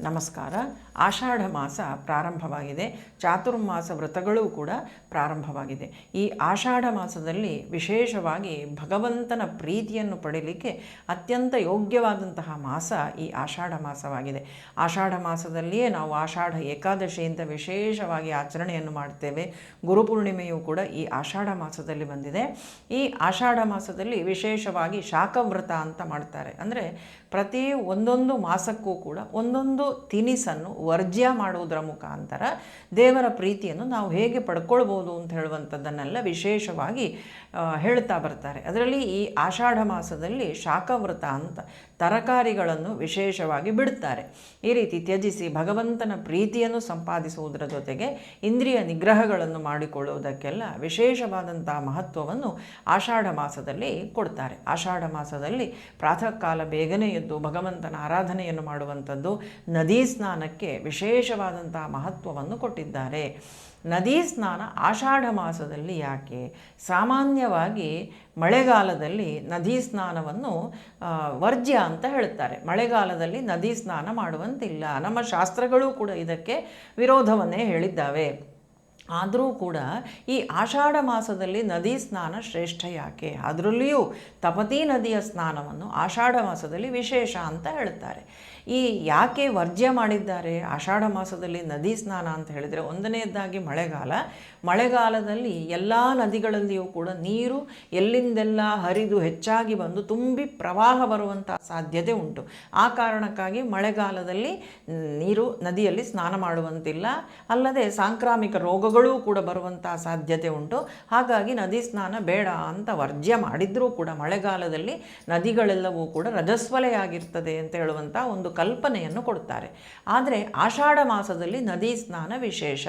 ನಮಸ್ಕಾರ. ಆಷಾಢ ಮಾಸ ಪ್ರಾರಂಭವಾಗಿದೆ. ಚಾತುರ್ಮಾಸ ವ್ರತಗಳೂ ಕೂಡ ಪ್ರಾರಂಭವಾಗಿದೆ. ಈ ಆಷಾಢ ಮಾಸದಲ್ಲಿ ವಿಶೇಷವಾಗಿ ಭಗವಂತನ ಪ್ರೀತಿಯನ್ನು ಪಡೀಲಿಕ್ಕೆ ಅತ್ಯಂತ ಯೋಗ್ಯವಾದಂತಹ ಮಾಸ ಈ ಆಷಾಢ ಮಾಸವಾಗಿದೆ. ಆಷಾಢ ಮಾಸದಲ್ಲಿಯೇ ನಾವು ಆಷಾಢ ಏಕಾದಶಿ ಅಂತ ವಿಶೇಷವಾಗಿ ಆಚರಣೆಯನ್ನು ಮಾಡ್ತೇವೆ. ಗುರುಪೂರ್ಣಿಮೆಯೂ ಕೂಡ ಈ ಆಷಾಢ ಮಾಸದಲ್ಲಿ ಬಂದಿದೆ. ಈ ಆಷಾಢ ಮಾಸದಲ್ಲಿ ವಿಶೇಷವಾಗಿ ಶಾಖವ್ರತ ಅಂತ ಮಾಡ್ತಾರೆ. ಅಂದರೆ ಪ್ರತಿ ಒಂದೊಂದು ಮಾಸಕ್ಕೂ ಕೂಡ ಒಂದೊಂದು ತಿನಿಸನ್ನು ವರ್ಜ್ಯ ಮಾಡುವುದರ ಮುಖಾಂತರ ದೇವರ ಪ್ರೀತಿಯನ್ನು ನಾವು ಹೇಗೆ ಪಡ್ಕೊಳ್ಬೋದು ಅಂತ ಹೇಳುವಂಥದ್ದನ್ನೆಲ್ಲ ವಿಶೇಷವಾಗಿ ಹೇಳ್ತಾ ಬರ್ತಾರೆ. ಅದರಲ್ಲಿ ಈ ಆಷಾಢ ಮಾಸದಲ್ಲಿ ಶಾಖವ್ರತ ಅಂತ ತರಕಾರಿಗಳನ್ನು ವಿಶೇಷವಾಗಿ ಬಿಡ್ತಾರೆ. ಈ ರೀತಿ ತ್ಯಜಿಸಿ ಭಗವಂತನ ಪ್ರೀತಿಯನ್ನು ಸಂಪಾದಿಸುವುದರ ಜೊತೆಗೆ ಇಂದ್ರಿಯ ನಿಗ್ರಹಗಳನ್ನು ಮಾಡಿಕೊಳ್ಳುವುದಕ್ಕೆಲ್ಲ ವಿಶೇಷವಾದಂಥ ಮಹತ್ವವನ್ನು ಆಷಾಢ ಮಾಸದಲ್ಲಿ ಕೊಡ್ತಾರೆ. ಆಷಾಢ ಮಾಸದಲ್ಲಿ ಪ್ರಾತಃ ಕಾಲ ಬೇಗನೆ ಎದ್ದು ಭಗವಂತನ ಆರಾಧನೆಯನ್ನು ಮಾಡುವಂಥದ್ದು, ನದೀ ಸ್ನಾನಕ್ಕೆ ವಿಶೇಷವಾದಂಥ ಮಹತ್ವವನ್ನು ಕೊಟ್ಟಿದ್ದಾರೆ. ನದೀ ಸ್ನಾನ ಆಷಾಢ ಮಾಸದಲ್ಲಿ ಯಾಕೆ? ಸಾಮಾನ್ಯವಾಗಿ ಮಳೆಗಾಲದಲ್ಲಿ ನದೀ ಸ್ನಾನವನ್ನು ವರ್ಜ್ಯ ಅಂತ ಹೇಳ್ತಾರೆ. ಮಳೆಗಾಲದಲ್ಲಿ ನದೀ ಸ್ನಾನ ಮಾಡುವಂತಿಲ್ಲ. ನಮ್ಮ ಶಾಸ್ತ್ರಗಳು ಕೂಡ ಇದಕ್ಕೆ ವಿರೋಧವನ್ನೇ ಹೇಳಿದ್ದಾವೆ. ಆದರೂ ಕೂಡ ಈ ಆಷಾಢ ಮಾಸದಲ್ಲಿ ನದೀ ಸ್ನಾನ ಶ್ರೇಷ್ಠ ಯಾಕೆ? ಅದರಲ್ಲಿಯೂ ತಪತಿ ನದಿಯ ಸ್ನಾನವನ್ನು ಆಷಾಢ ಮಾಸದಲ್ಲಿ ವಿಶೇಷ ಅಂತ ಹೇಳ್ತಾರೆ. ಈ ಯಾಕೆ ವರ್ಜ್ಯ ಮಾಡಿದ್ದಾರೆ ಆಷಾಢ ಮಾಸದಲ್ಲಿ ನದೀ ಸ್ನಾನ ಅಂತ ಹೇಳಿದರೆ, ಒಂದನೆಯದಾಗಿ ಮಳೆಗಾಲದಲ್ಲಿ ಎಲ್ಲ ನದಿಗಳಲ್ಲಿಯೂ ಕೂಡ ನೀರು ಎಲ್ಲಿಂದೆಲ್ಲ ಹರಿದು ಹೆಚ್ಚಾಗಿ ಬಂದು ತುಂಬಿ ಪ್ರವಾಹ ಬರುವಂಥ ಸಾಧ್ಯತೆ ಉಂಟು. ಆ ಕಾರಣಕ್ಕಾಗಿ ಮಳೆಗಾಲದಲ್ಲಿ ನದಿಯಲ್ಲಿ ಸ್ನಾನ ಮಾಡುವಂತಿಲ್ಲ. ಅಲ್ಲದೆ ಸಾಂಕ್ರಾಮಿಕ ರೋಗಗಳೂ ಕೂಡ ಬರುವಂಥ ಸಾಧ್ಯತೆ ಉಂಟು. ಹಾಗಾಗಿ ನದಿ ಸ್ನಾನ ಬೇಡ ಅಂತ ವರ್ಜ್ಯ ಮಾಡಿದ್ರೂ ಕೂಡ ಮಳೆಗಾಲದಲ್ಲಿ ನದಿಗಳೆಲ್ಲವೂ ಕೂಡ ರಜಸ್ವಲೆಯಾಗಿರ್ತದೆ ಅಂತ ಹೇಳುವಂಥ ಒಂದು ಕಲ್ಪನೆಯನ್ನು ಕೊಡ್ತಾರೆ. ಆದರೆ ಆಷಾಢ ಮಾಸದಲ್ಲಿ ನದೀ ಸ್ನಾನ ವಿಶೇಷ,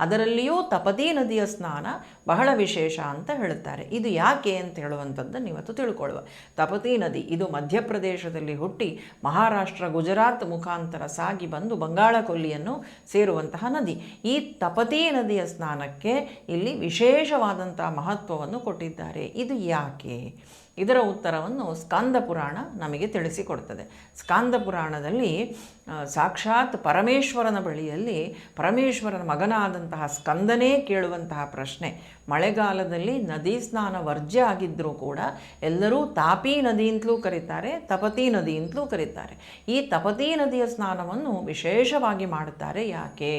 ಅದರಲ್ಲಿಯೂ ತಪತಿ ನದಿಯ ಸ್ನಾನ ಬಹಳ ವಿಶೇಷ ಅಂತ ಹೇಳುತ್ತಾರೆ. ಇದು ಯಾಕೆ ಅಂತ ಹೇಳುವಂಥದ್ದನ್ನು ಇವತ್ತು ತಿಳ್ಕೊಳ್ಳುವ. ತಪತಿ ನದಿ ಇದು ಮಧ್ಯಪ್ರದೇಶದಲ್ಲಿ ಹುಟ್ಟಿ ಮಹಾರಾಷ್ಟ್ರ, ಗುಜರಾತ್ ಮುಖಾಂತರ ಸಾಗಿ ಬಂದು ಬಂಗಾಳ ಕೊಲ್ಲಿಯನ್ನು ಸೇರುವಂತಹ ನದಿ. ಈ ತಪತಿ ನದಿಯ ಸ್ನಾನಕ್ಕೆ ಇಲ್ಲಿ ವಿಶೇಷವಾದಂಥ ಮಹತ್ವವನ್ನು ಕೊಟ್ಟಿದ್ದಾರೆ. ಇದು ಯಾಕೆ? ಇದರ ಉತ್ತರವನ್ನು ಸ್ಕಾಂದ ಪುರಾಣ ನಮಗೆ ತಿಳಿಸಿಕೊಡ್ತದೆ. ಸ್ಕಾಂದ ಪುರಾಣದಲ್ಲಿ ಸಾಕ್ಷಾತ್ ಪರಮೇಶ್ವರನ ಬಳಿಯಲ್ಲಿ ಪರಮೇಶ್ವರನ ಮಗನಾದಂತಹ ಸ್ಕಂದನೇ ಕೇಳುವಂತಹ ಪ್ರಶ್ನೆ. ಮಳೆಗಾಲದಲ್ಲಿ ನದೀ ಸ್ನಾನ ವರ್ಜ್ಯ ಆಗಿದ್ದರೂ ಕೂಡ ಎಲ್ಲರೂ ತಾಪಿ ನದಿ ಅಂತಲೂ ಕರೀತಾರೆ, ತಪತಿ ನದಿ ಅಂತಲೂ ಕರೀತಾರೆ. ಈ ತಪತಿ ನದಿಯ ಸ್ನಾನವನ್ನು ವಿಶೇಷವಾಗಿ ಮಾಡುತ್ತಾರೆ. ಯಾಕೆ?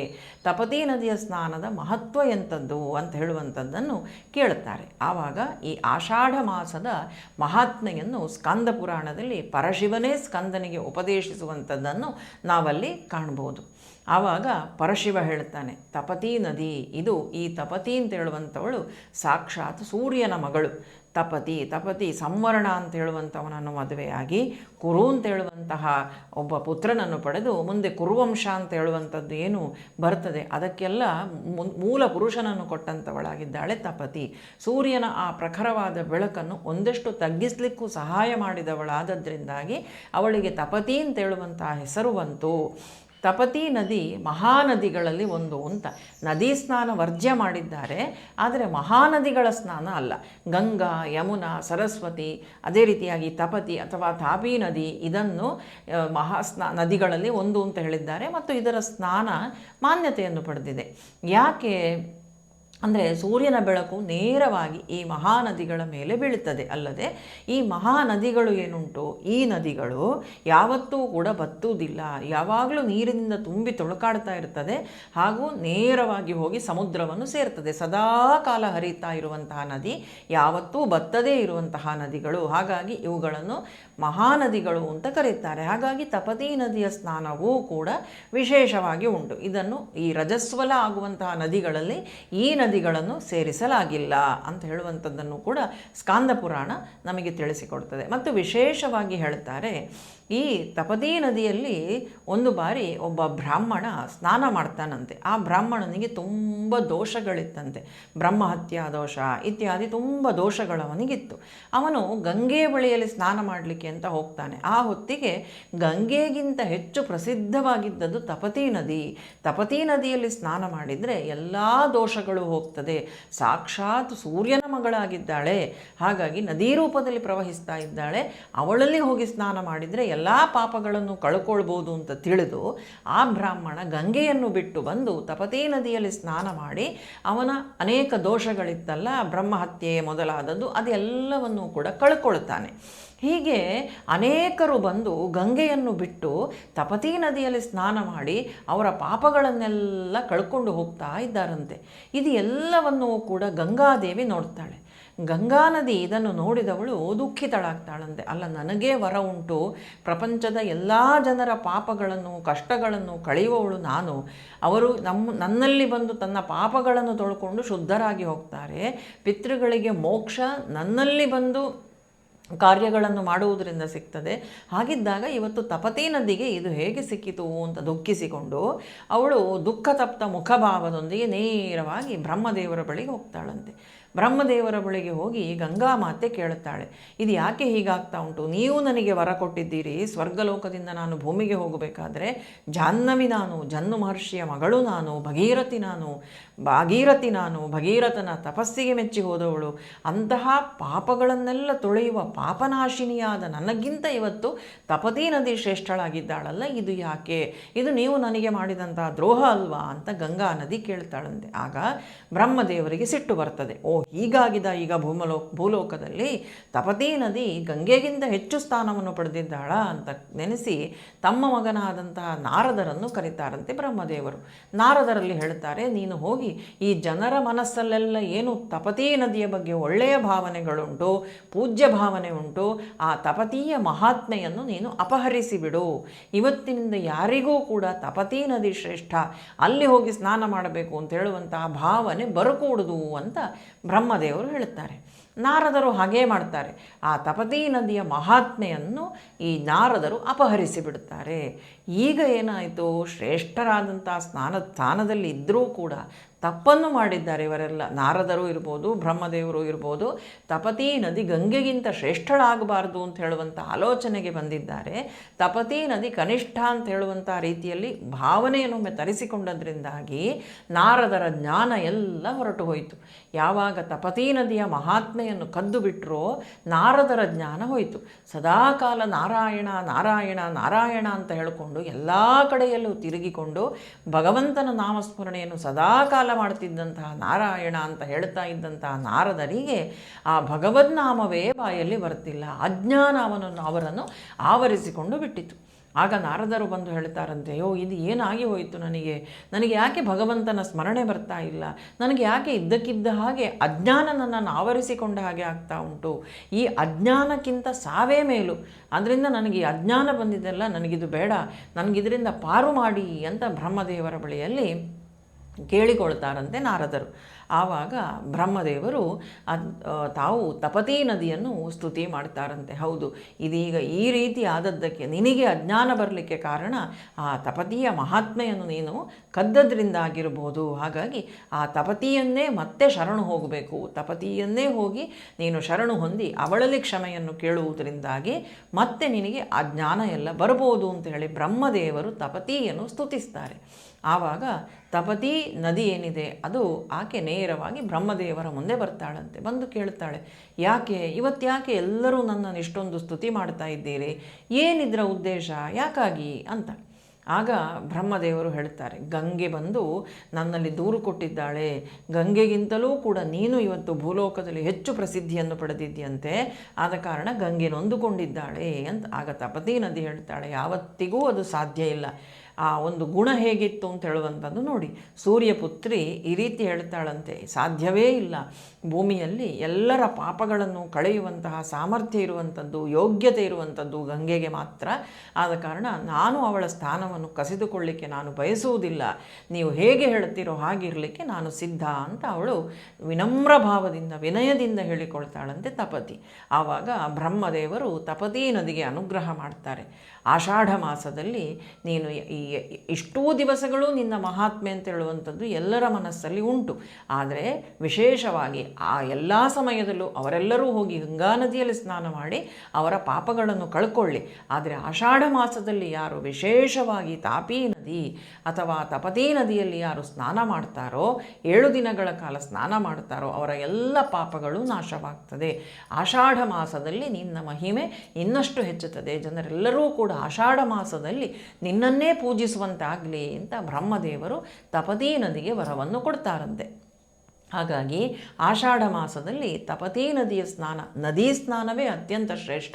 ತಪತಿ ನದಿಯ ಸ್ನಾನದ ಮಹತ್ವ ಎಂಥದ್ದು ಅಂತ ಹೇಳುವಂಥದ್ದನ್ನು ಕೇಳುತ್ತಾರೆ. ಆವಾಗ ಈ ಆಷಾಢ ಮಾಸದ ಮಹಾತ್ಮೆಯನ್ನು ಸ್ಕಂದ ಪುರಾಣದಲ್ಲಿ ಪರಶಿವನೇ ಸ್ಕಂದನಿಗೆ ಉಪದೇಶಿಸುವಂಥದ್ದನ್ನು ನಾವಲ್ಲಿ ಕಾಣ್ಬೋದು. ಆವಾಗ ಪರಶಿವ ಹೇಳ್ತಾನೆ, ತಪತಿ ನದಿ ಇದು, ಈ ತಪತಿ ಅಂತ ಹೇಳುವಂಥವಳು ಸಾಕ್ಷಾತ್ ಸೂರ್ಯನ ಮಗಳು. ತಪತಿ ಸಂವರ್ಣ ಅಂತ ಹೇಳುವಂಥವನನ್ನು ಮದುವೆಯಾಗಿ ಕುರು ಅಂತ ಹೇಳುವಂತಹ ಒಬ್ಬ ಪುತ್ರನನ್ನು ಪಡೆದು ಮುಂದೆ ಕುರುವಂಶ ಅಂತ ಹೇಳುವಂಥದ್ದು ಏನು ಬರ್ತದೆ ಅದಕ್ಕೆಲ್ಲ ಮೂಲ ಪುರುಷನನ್ನು ಕೊಟ್ಟಂಥವಳಾಗಿದ್ದಾಳೆ ತಪತಿ. ಸೂರ್ಯನ ಆ ಪ್ರಖರವಾದ ಬೆಳಕನ್ನು ಒಂದಷ್ಟು ತಗ್ಗಿಸಲಿಕ್ಕೂ ಸಹಾಯ ಮಾಡಿದವಳಾದದ್ರಿಂದಾಗಿ ಅವಳಿಗೆ ತಪತಿ ಅಂತ ಹೇಳುವಂತಹ ಹೆಸರು ಬಂತು. ತಪತಿ ನದಿ ಮಹಾನದಿಗಳಲ್ಲಿ ಒಂದು ಅಂತ. ನದೀ ಸ್ನಾನ ವರ್ಜ್ಯ ಮಾಡಿದ್ದಾರೆ, ಆದರೆ ಮಹಾನದಿಗಳ ಸ್ನಾನ ಅಲ್ಲ. ಗಂಗಾ, ಯಮುನಾ, ಸರಸ್ವತಿ, ಅದೇ ರೀತಿಯಾಗಿ ತಪತಿ ಅಥವಾ ತಾಪಿ ನದಿ ಇದನ್ನು ನದಿಗಳಲ್ಲಿ ಒಂದು ಅಂತ ಹೇಳಿದ್ದಾರೆ. ಮತ್ತು ಇದರ ಸ್ನಾನ ಮಾನ್ಯತೆಯನ್ನು ಪಡೆದಿದೆ. ಯಾಕೆ ಅಂದರೆ ಸೂರ್ಯನ ಬೆಳಕು ನೇರವಾಗಿ ಈ ಮಹಾನದಿಗಳ ಮೇಲೆ ಬೀಳುತ್ತದೆ. ಅಲ್ಲದೆ ಈ ಮಹಾನದಿಗಳು ಏನುಂಟು, ಈ ನದಿಗಳು ಯಾವತ್ತೂ ಕೂಡ ಬತ್ತುವುದಿಲ್ಲ, ಯಾವಾಗಲೂ ನೀರಿನಿಂದ ತುಂಬಿ ತುಳುಕಾಡ್ತಾ ಇರ್ತದೆ. ಹಾಗೂ ನೇರವಾಗಿ ಹೋಗಿ ಸಮುದ್ರವನ್ನು ಸೇರ್ತದೆ. ಸದಾ ಕಾಲ ಹರಿತಾ ಇರುವಂತಹ ನದಿ, ಯಾವತ್ತೂ ಬತ್ತದೇ ಇರುವಂತಹ ನದಿಗಳು. ಹಾಗಾಗಿ ಇವುಗಳನ್ನು ಮಹಾನದಿಗಳು ಅಂತ ಕರೀತಾರೆ. ಹಾಗಾಗಿ ತಪತಿ ನದಿಯ ಸ್ನಾನವೂ ಕೂಡ ವಿಶೇಷವಾಗಿ ಉಂಟು. ಇದನ್ನು ಈ ರಜಸ್ವಲ ಆಗುವಂತಹ ನದಿಗಳಲ್ಲಿ ಈ ನದಿಗಳನ್ನು ಸೇರಿಸಲಾಗಿಲ್ಲ ಅಂತ ಹೇಳುವಂಥದ್ದನ್ನು ಕೂಡ ಸ್ಕಾಂದ ಪುರಾಣ ನಮಗೆ ತಿಳಿಸಿಕೊಡ್ತದೆ. ಮತ್ತು ವಿಶೇಷವಾಗಿ ಹೇಳ್ತಾರೆ, ಈ ತಪತಿ ನದಿಯಲ್ಲಿ ಒಂದು ಬಾರಿ ಒಬ್ಬ ಬ್ರಾಹ್ಮಣ ಸ್ನಾನ ಮಾಡ್ತಾನಂತೆ. ಆ ಬ್ರಾಹ್ಮಣನಿಗೆ ತುಂಬ ದೋಷಗಳಿತ್ತಂತೆ, ಬ್ರಹ್ಮಹತ್ಯಾ ದೋಷ ಇತ್ಯಾದಿ ತುಂಬ ದೋಷಗಳವನಿಗಿತ್ತು. ಅವನು ಗಂಗೆ ಬಳಿಯಲ್ಲಿ ಸ್ನಾನ ಮಾಡಲಿಕ್ಕೆ ಅಂತ ಹೋಗ್ತಾನೆ. ಆ ಹೊತ್ತಿಗೆ ಗಂಗೆಗಿಂತ ಹೆಚ್ಚು ಪ್ರಸಿದ್ಧವಾಗಿದ್ದದ್ದು ತಪತಿ ನದಿ. ತಪತಿ ನದಿಯಲ್ಲಿ ಸ್ನಾನ ಮಾಡಿದರೆ ಎಲ್ಲ ದೋಷಗಳು ಹೋಗ್ತದೆ. ಸಾಕ್ಷಾತ್ ಸೂರ್ಯನ ಮಗಳಾಗಿದ್ದಾಳೆ, ಹಾಗಾಗಿ ನದಿ ರೂಪದಲ್ಲಿ ಪ್ರವಹಿಸ್ತಾ ಇದ್ದಾಳೆ. ಅವಳಲ್ಲಿ ಹೋಗಿ ಸ್ನಾನ ಮಾಡಿದರೆ ಎಲ್ಲ ಪಾಪಗಳನ್ನು ಕಳ್ಕೊಳ್ಬೋದು ಅಂತ ತಿಳಿದು ಆ ಬ್ರಾಹ್ಮಣ ಗಂಗೆಯನ್ನು ಬಿಟ್ಟು ಬಂದು ತಪತೀ ನದಿಯಲ್ಲಿ ಸ್ನಾನ ಮಾಡಿ ಅವನ ಅನೇಕ ದೋಷಗಳಿತ್ತಲ್ಲ, ಬ್ರಹ್ಮಹತ್ಯೆ ಮೊದಲಾದದ್ದು, ಅದೆಲ್ಲವನ್ನೂ ಕೂಡ ಕಳ್ಕೊಳ್ತಾನೆ. ಹೀಗೆ ಅನೇಕರು ಬಂದು ಗಂಗೆಯನ್ನು ಬಿಟ್ಟು ತಪತೀ ನದಿಯಲ್ಲಿ ಸ್ನಾನ ಮಾಡಿ ಅವರ ಪಾಪಗಳನ್ನೆಲ್ಲ ಕಳ್ಕೊಂಡು ಹೋಗ್ತಾ ಇದ್ದಾರಂತೆ. ಇದು ಎಲ್ಲವನ್ನೂ ಕೂಡ ಗಂಗಾದೇವಿ ನೋಡ್ತಾಳೆ. ಗಂಗಾ ನದಿ ಇದನ್ನು ನೋಡಿದವಳು ದುಃಖಿತಳಾಗ್ತಾಳಂತೆ. ಅಲ್ಲ, ನನಗೇ ವರ ಉಂಟು, ಪ್ರಪಂಚದ ಎಲ್ಲ ಜನರ ಪಾಪಗಳನ್ನು ಕಷ್ಟಗಳನ್ನು ಕಳೆಯುವವಳು ನಾನು, ಅವರು ನನ್ನಲ್ಲಿ ಬಂದು ತನ್ನ ಪಾಪಗಳನ್ನು ತೊಳ್ಕೊಂಡು ಶುದ್ಧರಾಗಿ ಹೋಗ್ತಾರೆ, ಪಿತೃಗಳಿಗೆ ಮೋಕ್ಷ ನನ್ನಲ್ಲಿ ಬಂದು ಕಾರ್ಯಗಳನ್ನು ಮಾಡುವುದರಿಂದ ಸಿಗ್ತದೆ. ಹಾಗಿದ್ದಾಗ ಇವತ್ತು ತಪತೀ ನದಿಗೆ ಇದು ಹೇಗೆ ಸಿಕ್ಕಿತು ಅಂತ ದುಃಖಿಸಿಕೊಂಡು ಅವಳು ದುಃಖತಪ್ತ ಮುಖಭಾವದೊಂದಿಗೆ ನೇರವಾಗಿ ಬ್ರಹ್ಮದೇವರ ಬಳಿಗೆ ಹೋಗ್ತಾಳಂತೆ. ಬ್ರಹ್ಮದೇವರ ಬಳಿಗೆ ಹೋಗಿ ಗಂಗಾ ಮಾತೆ ಕೇಳುತ್ತಾಳೆ, ಇದು ಯಾಕೆ ಹೀಗಾಗ್ತಾ ಉಂಟು? ನೀವು ನನಗೆ ವರ ಕೊಟ್ಟಿದ್ದೀರಿ, ಸ್ವರ್ಗಲೋಕದಿಂದ ನಾನು ಭೂಮಿಗೆ ಹೋಗಬೇಕಾದ್ರೆ ಜಾಹ್ನವಿ ನಾನು, ಜನ್ನು ಮಹರ್ಷಿಯ ಮಗಳು ನಾನು, ಭಾಗೀರಥಿ ನಾನು, ಭಗೀರಥನ ತಪಸ್ಸಿಗೆ ಮೆಚ್ಚಿ ಹೋದವಳು, ಅಂತಹ ಪಾಪಗಳನ್ನೆಲ್ಲ ತೊಳೆಯುವ ಪಾಪನಾಶಿನಿಯಾದ ನನಗಿಂತ ಇವತ್ತು ತಪತೀ ನದಿ ಶ್ರೇಷ್ಠಳಾಗಿದ್ದಾಳಲ್ಲ, ಇದು ಯಾಕೆ? ಇದು ನೀವು ನನಗೆ ಮಾಡಿದಂತಹ ದ್ರೋಹ ಅಲ್ವಾ ಅಂತ ಗಂಗಾ ನದಿ ಕೇಳ್ತಾಳಂತೆ. ಆಗ ಬ್ರಹ್ಮದೇವರಿಗೆ ಸಿಟ್ಟು ಬರ್ತದೆ. ಓ, ಹೀಗಾಗಿದ ಈಗ ಭೂಲೋಕದಲ್ಲಿ ತಪತೀ ನದಿ ಗಂಗೆಗಿಂತ ಹೆಚ್ಚು ಸ್ಥಾನವನ್ನು ಪಡೆದಿದ್ದಾಳ ಅಂತ ನೆನೆಸಿ ತಮ್ಮ ಮಗನಾದಂತಹ ನಾರದರನ್ನು ಕರೀತಾರಂತೆ ಬ್ರಹ್ಮದೇವರು. ನಾರದರಲ್ಲಿ ಹೇಳ್ತಾರೆ, ನೀನು ಹೋಗಿ ಈ ಜನರ ಮನಸ್ಸಲ್ಲೆಲ್ಲ ಏನು ತಪತೀ ನದಿಯ ಬಗ್ಗೆ ಒಳ್ಳೆಯ ಭಾವನೆಗಳುಂಟು, ಪೂಜ್ಯ ಭಾವನೆ ಉಂಟು, ಆ ತಪತೀಯ ಮಹಾತ್ಮೆಯನ್ನು ನೀನು ಅಪಹರಿಸಿಬಿಡು. ಇವತ್ತಿನಿಂದ ಯಾರಿಗೂ ಕೂಡ ತಪತೀ ನದಿ ಶ್ರೇಷ್ಠ, ಅಲ್ಲಿ ಹೋಗಿ ಸ್ನಾನ ಮಾಡಬೇಕು ಅಂತ ಹೇಳುವಂತಹ ಭಾವನೆ ಬರಕೂಡುದು ಅಂತ ಬ್ರಹ್ಮದೇವರು ಹೇಳುತ್ತಾರೆ. ನಾರದರು ಹಾಗೇ ಮಾಡ್ತಾರೆ. ಆ ತಪತೀ ನದಿಯ ಮಹಾತ್ಮೆಯನ್ನು ಈ ನಾರದರು ಅಪಹರಿಸಿ ಬಿಡುತ್ತಾರೆ. ಈಗ ಏನಾಯಿತು, ಶ್ರೇಷ್ಠರಾದಂಥ ಸ್ಥಾನದಲ್ಲಿ ಇದ್ದರೂ ಕೂಡ ತಪ್ಪನ್ನು ಮಾಡಿದ್ದಾರೆ ಇವರೆಲ್ಲ. ನಾರದರು ಇರ್ಬೋದು, ಬ್ರಹ್ಮದೇವರು ಇರ್ಬೋದು, ತಪತೀ ನದಿ ಗಂಗೆಗಿಂತ ಶ್ರೇಷ್ಠಳಾಗಬಾರ್ದು ಅಂತ ಹೇಳುವಂಥ ಆಲೋಚನೆಗೆ ಬಂದಿದ್ದಾರೆ. ತಪತೀ ನದಿ ಕನಿಷ್ಠ ಅಂತ ಹೇಳುವಂಥ ರೀತಿಯಲ್ಲಿ ಭಾವನೆಯನ್ನೊಮ್ಮೆ ತರಿಸಿಕೊಂಡದ್ರಿಂದಾಗಿ ನಾರದರ ಜ್ಞಾನ ಎಲ್ಲ ಹೊರಟು ಹೋಯಿತು. ಯಾವಾಗ ತಪತೀ ನದಿಯ ಮಹಾತ್ಮೆಯನ್ನು ಕದ್ದು ಬಿಟ್ಟರೋ ನಾರದರ ಜ್ಞಾನ ಹೋಯಿತು. ಸದಾಕಾಲ ನಾರಾಯಣ ನಾರಾಯಣ ನಾರಾಯಣ ಅಂತ ಹೇಳಿಕೊಂಡು ಎಲ್ಲ ಕಡೆಯಲ್ಲೂ ತಿರುಗಿಕೊಂಡು ಭಗವಂತನ ನಾಮಸ್ಮರಣೆಯನ್ನು ಸದಾಕಾಲ ಮಾಡ್ತಿದ್ದಂತಹ ನಾರಾಯಣ ಅಂತ ಹೇಳ್ತಾ ಇದ್ದಂತಹ ನಾರದರಿಗೆ ಆ ಭಗವದ್ನಾಮವೇ ಬಾಯಲ್ಲಿ ಬರ್ತಿಲ್ಲ. ಅಜ್ಞಾನ ಅವರನ್ನು ಆವರಿಸಿಕೊಂಡು ಬಿಟ್ಟಿತು. ಆಗ ನಾರದರು ಬಂದು ಹೇಳ್ತಾರಂತೆ, ಅಯ್ಯೋ, ಇದು ಏನಾಗಿ ಹೋಯಿತು, ನನಗೆ ಯಾಕೆ ಭಗವಂತನ ಸ್ಮರಣೆ ಬರ್ತಾ ಇಲ್ಲ, ನನಗೆ ಯಾಕೆ ಇದ್ದಕ್ಕಿದ್ದ ಹಾಗೆ ಅಜ್ಞಾನ ನನ್ನನ್ನು ಆವರಿಸಿಕೊಂಡ ಹಾಗೆ ಆಗ್ತಾ ಉಂಟು, ಈ ಅಜ್ಞಾನಕ್ಕಿಂತ ಸಾವೇ ಮೇಲು, ಅದರಿಂದ ನನಗೆ ಈ ಅಜ್ಞಾನ ಬಂದಿದ್ದೆಲ್ಲ ನನಗಿದು ಬೇಡ, ನನಗಿದರಿಂದ ಪಾರು ಮಾಡಿ ಅಂತ ಬ್ರಹ್ಮದೇವರ ಬಳಿಯಲ್ಲಿ ಕೇಳಿಕೊಳ್ತಾರಂತೆ ನಾರದರು. ಆವಾಗ ಬ್ರಹ್ಮದೇವರು ತಾವು ತಪತೀ ನದಿಯನ್ನು ಸ್ತುತಿ ಮಾಡ್ತಾರಂತೆ. ಹೌದು, ಇದೀಗ ಈ ರೀತಿ ಆದದ್ದಕ್ಕೆ ನಿನಗೆ ಅಜ್ಞಾನ ಬರಲಿಕ್ಕೆ ಕಾರಣ ಆ ತಪತಿಯ ಮಹಾತ್ಮೆಯನ್ನು ನೀನು ಕದ್ದದ್ರಿಂದ ಆಗಿರ್ಬೋದು. ಹಾಗಾಗಿ ಆ ತಪತಿಯನ್ನೇ ಮತ್ತೆ ಶರಣು ಹೋಗಬೇಕು, ತಪತಿಯನ್ನೇ ಹೋಗಿ ನೀನು ಶರಣು ಹೊಂದಿ ಅವಳಲ್ಲಿ ಕ್ಷಮೆಯನ್ನು ಕೇಳುವುದರಿಂದಾಗಿ ಮತ್ತೆ ನಿನಗೆ ಆ ಜ್ಞಾನ ಎಲ್ಲ ಬರ್ಬೋದು ಅಂತ ಹೇಳಿ ಬ್ರಹ್ಮದೇವರು ತಪತಿಯನ್ನು ಸ್ತುತಿಸ್ತಾರೆ. ಆವಾಗ ತಪತೀ ನದಿ ಏನಿದೆ ಅದು ಆಕೆ ನೇರವಾಗಿ ಬ್ರಹ್ಮದೇವರ ಮುಂದೆ ಬರ್ತಾಳಂತೆ. ಬಂದು ಕೇಳ್ತಾಳೆ, ಯಾಕೆ ಎಲ್ಲರೂ ನನ್ನನ್ನು ಇಷ್ಟೊಂದು ಸ್ತುತಿ ಮಾಡ್ತಾ ಇದ್ದೀರಿ, ಏನಿದ್ರ ಉದ್ದೇಶ, ಯಾಕಾಗಿ ಅಂತ. ಆಗ ಬ್ರಹ್ಮದೇವರು ಹೇಳ್ತಾರೆ, ಗಂಗೆ ಬಂದು ನನ್ನಲ್ಲಿ ದೂರು ಕೊಟ್ಟಿದ್ದಾಳೆ, ಗಂಗೆಗಿಂತಲೂ ಕೂಡ ನೀನು ಇವತ್ತು ಭೂಲೋಕದಲ್ಲಿ ಹೆಚ್ಚು ಪ್ರಸಿದ್ಧಿಯನ್ನು ಪಡೆದಿದ್ದಂತೆ, ಆದ ಕಾರಣ ಗಂಗೆ ನೊಂದುಕೊಂಡಿದ್ದಾಳೆ ಅಂತ. ಆಗ ತಪತೀ ನದಿ ಹೇಳ್ತಾಳೆ, ಯಾವತ್ತಿಗೂ ಅದು ಸಾಧ್ಯ ಇಲ್ಲ. ಆ ಒಂದು ಗುಣ ಹೇಗಿತ್ತು ಅಂತ ಹೇಳುವಂಥದ್ದು ನೋಡಿ. ಸೂರ್ಯಪುತ್ರಿ ಈ ರೀತಿ ಹೇಳ್ತಾಳಂತೆ, ಸಾಧ್ಯವೇ ಇಲ್ಲ, ಭೂಮಿಯಲ್ಲಿ ಎಲ್ಲರ ಪಾಪಗಳನ್ನು ಕಳೆಯುವಂತಹ ಸಾಮರ್ಥ್ಯ ಇರುವಂಥದ್ದು, ಯೋಗ್ಯತೆ ಇರುವಂಥದ್ದು ಗಂಗೆಗೆ ಮಾತ್ರ. ಆದ ಕಾರಣ ನಾನು ಅವಳ ಸ್ಥಾನವನ್ನು ಕಸಿದುಕೊಳ್ಳಿಕ್ಕೆ ನಾನು ಬಯಸುವುದಿಲ್ಲ, ನೀವು ಹೇಗೆ ಹೇಳ್ತೀರೋ ಹಾಗಿರಲಿಕ್ಕೆ ನಾನು ಸಿದ್ಧ ಅಂತ ಅವಳು ವಿನಮ್ರ ಭಾವದಿಂದ ವಿನಯದಿಂದ ಹೇಳಿಕೊಳ್ತಾಳಂತೆ ತಪತಿ. ಆವಾಗ ಬ್ರಹ್ಮದೇವರು ತಪತೀ ನದಿಗೆ ಅನುಗ್ರಹ ಮಾಡ್ತಾರೆ. ಆಷಾಢ ಮಾಸದಲ್ಲಿ ನೀನು ಇಷ್ಟೂ ದಿವಸಗಳು ನಿನ್ನ ಮಹಾತ್ಮೆ ಅಂತ ಹೇಳುವಂಥದ್ದು ಎಲ್ಲರ ಮನಸ್ಸಲ್ಲಿ ಉಂಟು. ಆದರೆ ವಿಶೇಷವಾಗಿ ಆ ಎಲ್ಲ ಸಮಯದಲ್ಲೂ ಅವರೆಲ್ಲರೂ ಹೋಗಿ ಗಂಗಾ ನದಿಯಲ್ಲಿ ಸ್ನಾನ ಮಾಡಿ ಅವರ ಪಾಪಗಳನ್ನು ಕಳ್ಕೊಳ್ಳಿ. ಆದರೆ ಆಷಾಢ ಮಾಸದಲ್ಲಿ ಯಾರು ವಿಶೇಷವಾಗಿ ತಾಪಿ ನದಿ ಅಥವಾ ತಪತೀ ನದಿಯಲ್ಲಿ ಯಾರು ಸ್ನಾನ ಮಾಡ್ತಾರೋ 7 ದಿನಗಳ ಕಾಲ ಸ್ನಾನ ಮಾಡ್ತಾರೋ ಅವರ ಎಲ್ಲ ಪಾಪಗಳು ನಾಶವಾಗ್ತದೆ. ಆಷಾಢ ಮಾಸದಲ್ಲಿ ನಿನ್ನ ಮಹಿಮೆ ಇನ್ನಷ್ಟು ಹೆಚ್ಚುತ್ತದೆ, ಜನರೆಲ್ಲರೂ ಕೂಡ ಆಷಾಢ ಮಾಸದಲ್ಲಿ ನಿನ್ನನ್ನೇ ಪೂಜಿಸುವಂತಾಗಲಿ ಅಂತ ಬ್ರಹ್ಮದೇವರು ತಪತೀ ನದಿಗೆ ವರವನ್ನು ಕೊಡ್ತಾರಂತೆ. ಹಾಗಾಗಿ ಆಷಾಢ ಮಾಸದಲ್ಲಿ ತಪತೀ ನದಿಯ ಸ್ನಾನ, ನದಿ ಸ್ನಾನವೇ ಅತ್ಯಂತ ಶ್ರೇಷ್ಠ.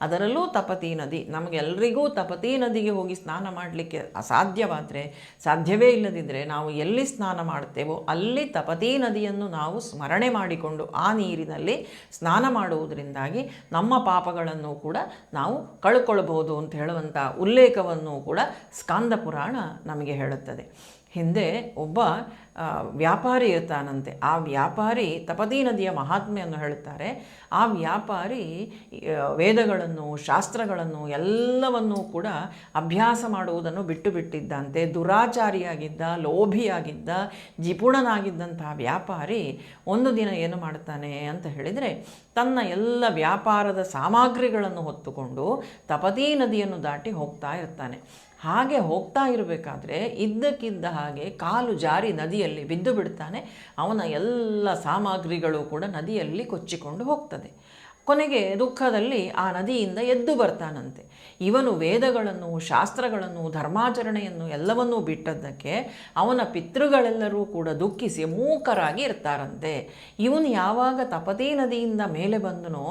ಅದರಲ್ಲೂ ತಪತೀ ನದಿ, ನಮಗೆಲ್ಲರಿಗೂ ತಪತೀ ನದಿಗೆ ಹೋಗಿ ಸ್ನಾನ ಮಾಡಲಿಕ್ಕೆ ಅಸಾಧ್ಯವಾದರೆ, ಸಾಧ್ಯವೇ ಇಲ್ಲದಿದ್ದರೆ ನಾವು ಎಲ್ಲಿ ಸ್ನಾನ ಮಾಡ್ತೇವೋ ಅಲ್ಲಿ ತಪತೀ ನದಿಯನ್ನು ನಾವು ಸ್ಮರಣೆ ಮಾಡಿಕೊಂಡು ಆ ನೀರಿನಲ್ಲಿ ಸ್ನಾನ ಮಾಡುವುದರಿಂದಾಗಿ ನಮ್ಮ ಪಾಪಗಳನ್ನು ಕೂಡ ನಾವು ಕಳ್ಕೊಳ್ಬೋದು ಅಂತ ಹೇಳುವಂಥ ಉಲ್ಲೇಖವನ್ನು ಕೂಡ ಸ್ಕಾಂದ ಪುರಾಣ ನಮಗೆ ಹೇಳುತ್ತದೆ. ಹಿಂದೆ ಒಬ್ಬ ವ್ಯಾಪಾರಿ ಇರ್ತಾನಂತೆ. ಆ ವ್ಯಾಪಾರಿ ತಪತೀ ನದಿಯ ಮಹಾತ್ಮೆಯನ್ನು ಹೇಳುತ್ತಾರೆ. ಆ ವ್ಯಾಪಾರಿ ವೇದಗಳನ್ನು, ಶಾಸ್ತ್ರಗಳನ್ನು ಎಲ್ಲವನ್ನೂ ಕೂಡ ಅಭ್ಯಾಸ ಮಾಡುವುದನ್ನು ಬಿಟ್ಟು ಬಿಟ್ಟಿದ್ದಂತೆ. ದುರಾಚಾರಿಯಾಗಿದ್ದ, ಲೋಭಿಯಾಗಿದ್ದ, ಜಿಪುಣನಾಗಿದ್ದಂತಹ ವ್ಯಾಪಾರಿ ಒಂದು ದಿನ ಏನು ಮಾಡ್ತಾನೆ ಅಂತ ಹೇಳಿದರೆ, ತನ್ನ ಎಲ್ಲ ವ್ಯಾಪಾರದ ಸಾಮಗ್ರಿಗಳನ್ನು ಹೊತ್ತುಕೊಂಡು ತಪತೀ ನದಿಯನ್ನು ದಾಟಿ ಹೋಗ್ತಾ ಇರ್ತಾನೆ. ಹಾಗೆ ಹೋಗ್ತಾ ಇರಬೇಕಾದ್ರೆ ಇದ್ದಕ್ಕಿದ್ದ ಹಾಗೆ ಕಾಲು ಜಾರಿ ನದಿಯಲ್ಲಿ ಬಿದ್ದು ಬಿಡ್ತಾನೆ. ಅವನ ಎಲ್ಲ ಸಾಮಗ್ರಿಗಳು ಕೂಡ ನದಿಯಲ್ಲಿ ಕೊಚ್ಚಿಕೊಂಡು ಹೋಗ್ತದೆ. ಕೊನೆಗೆ ದುಃಖದಲ್ಲಿ ಆ ನದಿಯಿಂದ ಎದ್ದು ಬರ್ತಾನಂತೆ. ಇವನು ವೇದಗಳನ್ನು, ಶಾಸ್ತ್ರಗಳನ್ನು, ಧರ್ಮಾಚರಣೆಯನ್ನು ಎಲ್ಲವನ್ನೂ ಬಿಟ್ಟದ್ದಕ್ಕೆ ಅವನ ಪಿತೃಗಳೆಲ್ಲರೂ ಕೂಡ ದುಃಖಿಸಿ ಮೂಕರಾಗಿ ಇರ್ತಾರಂತೆ. ಇವನು ಯಾವಾಗ ತಪತೀ ನದಿಯಿಂದ ಮೇಲೆ ಬಂದನೋ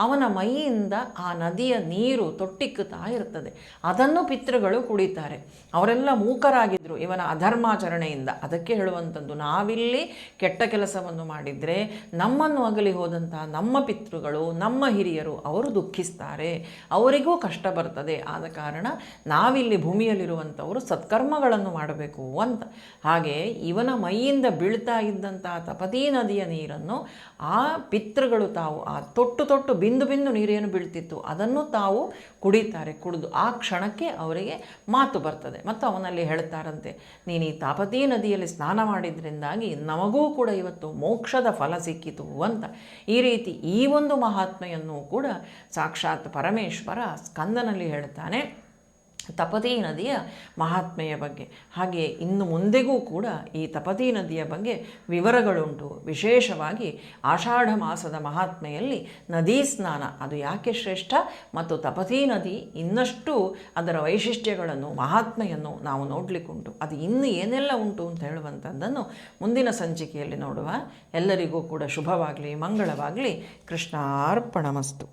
ಅವನ ಮೈಯಿಂದ ಆ ನದಿಯ ನೀರು ತೊಟ್ಟಿಕ್ಕುತ್ತಾ ಇರ್ತದೆ. ಅದನ್ನು ಪಿತೃಗಳು ಕುಡಿತಾರೆ. ಅವರೆಲ್ಲ ಮೂಕರಾಗಿದ್ದರು ಇವನ ಅಧರ್ಮಾಚರಣೆಯಿಂದ. ಅದಕ್ಕೆ ಹೇಳುವಂಥದ್ದು, ನಾವಿಲ್ಲಿ ಕೆಟ್ಟ ಕೆಲಸವನ್ನು ಮಾಡಿದರೆ ನಮ್ಮನ್ನು ಅಗಲಿ ಹೋದಂತಹ ನಮ್ಮ ಪಿತೃಗಳು, ನಮ್ಮ ಹಿರಿಯರು ಅವರು ದುಃಖಿಸ್ತಾರೆ, ಅವರಿಗೂ ಕಷ್ಟ ಬರ್ತದೆ. ಆದ ಕಾರಣ ನಾವಿಲ್ಲಿ ಭೂಮಿಯಲ್ಲಿರುವಂಥವರು ಸತ್ಕರ್ಮಗಳನ್ನು ಮಾಡಬೇಕು ಅಂತ. ಹಾಗೆ ಇವನ ಮೈಯಿಂದ ಬೀಳ್ತಾ ಇದ್ದಂತಹ ತಪತೀ ನದಿಯ ನೀರನ್ನು ಆ ಪಿತೃಗಳು ತಾವು ಆ ತೊಟ್ಟು ಬಿಂದು ಬಿಂದು ನೀರೇನು ಬೀಳ್ತಿತ್ತು ಅದನ್ನು ತಾವು ಕುಡಿತಾರೆ. ಕುಡಿದು ಆ ಕ್ಷಣಕ್ಕೆ ಅವರಿಗೆ ಮಾತು ಬರ್ತದೆ. ಮತ್ತು ಅವನಲ್ಲಿ ಹೇಳ್ತಾರಂತೆ, ನೀನು ಈ ತಪತೀ ನದಿಯಲ್ಲಿ ಸ್ನಾನ ಮಾಡಿದ್ರಿಂದಾಗಿ ನಮಗೂ ಕೂಡ ಇವತ್ತು ಮೋಕ್ಷದ ಫಲ ಸಿಕ್ಕಿತು ಅಂತ. ಈ ರೀತಿ ಈ ಒಂದು ಮಹಾತ್ಮೆಯನ್ನು ಕೂಡ ಸಾಕ್ಷಾತ್ ಪರಮೇಶ್ವರ ಸ್ಕಂದನಲ್ಲಿ ಹೇಳ್ತಾನೆ ತಪತೀ ನದಿಯ ಮಹಾತ್ಮೆಯ ಬಗ್ಗೆ. ಹಾಗೆ ಇನ್ನು ಮುಂದೆಗೂ ಕೂಡ ಈ ತಪತೀ ನದಿಯ ಬಗ್ಗೆ ವಿವರಗಳುಂಟು. ವಿಶೇಷವಾಗಿ ಆಷಾಢ ಮಾಸದ ಮಹಾತ್ಮೆಯಲ್ಲಿ ನದೀ ಸ್ನಾನ ಅದು ಯಾಕೆ ಶ್ರೇಷ್ಠ ಮತ್ತು ತಪತೀ ನದಿ ಇನ್ನಷ್ಟು ಅದರ ವೈಶಿಷ್ಟ್ಯಗಳನ್ನು, ಮಹಾತ್ಮೆಯನ್ನು ನಾವು ನೋಡಲಿಕ್ಕುಂಟು. ಅದು ಇನ್ನು ಏನೆಲ್ಲ ಉಂಟು ಅಂತ ಹೇಳುವಂಥದ್ದನ್ನು ಮುಂದಿನ ಸಂಚಿಕೆಯಲ್ಲಿ ನೋಡುವ. ಎಲ್ಲರಿಗೂ ಕೂಡ ಶುಭವಾಗಲಿ, ಮಂಗಳವಾಗಲಿ. ಕೃಷ್ಣಾರ್ಪಣಮಸ್ತು.